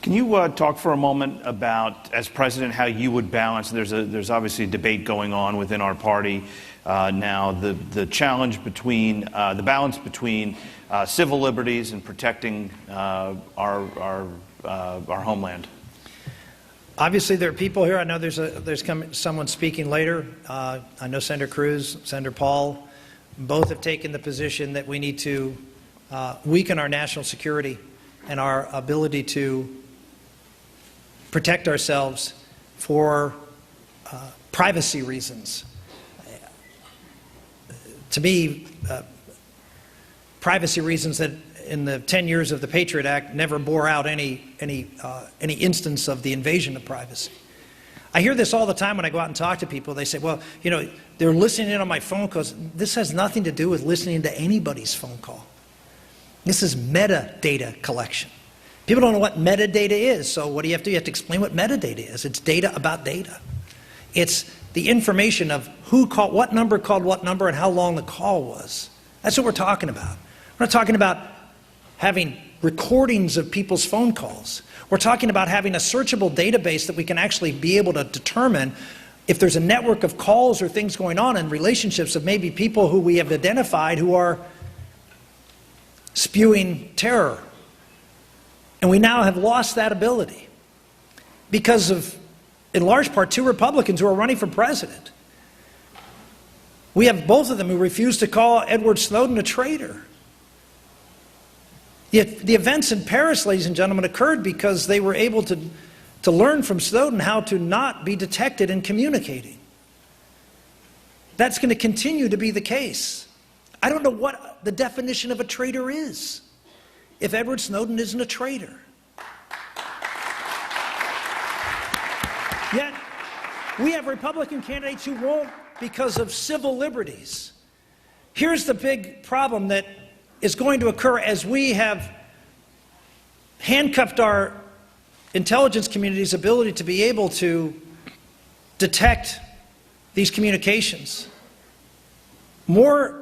Can you talk for a moment about, as president, how you would balance? There's obviously a debate going on within our party now. The challenge between the balance between civil liberties and protecting our homeland. Obviously, there are people here. I know there's someone speaking later. I know Senator Cruz, Senator Paul, both have taken the position that we need to weaken our national security and our ability to protect ourselves for privacy reasons. To me, privacy reasons that in the 10 years of the Patriot Act never bore out any instance of the invasion of privacy. I hear this all the time when I go out and talk to people. They say, well, you know, they're listening in on my phone calls. This has nothing to do with listening to anybody's phone call. This is metadata collection. People don't know what metadata is, so what do you have to do? You have to explain what metadata is. It's data about data. It's the information of who called, what number called what number, and how long the call was. That's what we're talking about. We're not talking about having recordings of people's phone calls. We're talking about having a searchable database that we can actually be able to determine if there's a network of calls or things going on in relationships of maybe people who we have identified who are spewing terror. And we now have lost that ability because of, in large part, two Republicans who are running for president. We have both of them who refuse to call Edward Snowden a traitor. The events in Paris, ladies and gentlemen, occurred because they were able to learn from Snowden how to not be detected in communicating. That's going to continue to be the case. I don't know what the definition of a traitor is if Edward Snowden isn't a traitor. Yet, we have Republican candidates who won't because of civil liberties. Here's the big problem that is going to occur as we have handcuffed our intelligence community's ability to be able to detect these communications. More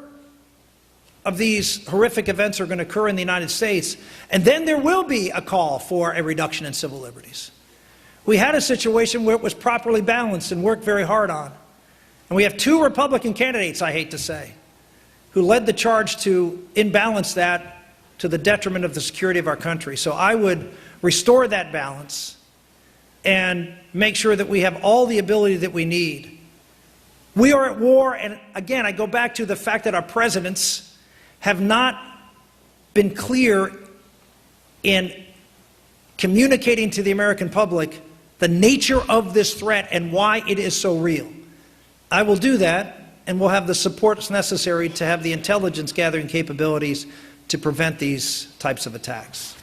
of these horrific events are going to occur in the United States, and then there will be a call for a reduction in civil liberties. We had a situation where it was properly balanced and worked very hard on. And we have two Republican candidates, I hate to say, who led the charge to imbalance that to the detriment of the security of our country. So I would restore that balance and make sure that we have all the ability that we need. We are at war, and again, I go back to the fact that our presidents have not been clear in communicating to the American public the nature of this threat and why it is so real. I will do that, and we'll have the supports necessary to have the intelligence gathering capabilities to prevent these types of attacks.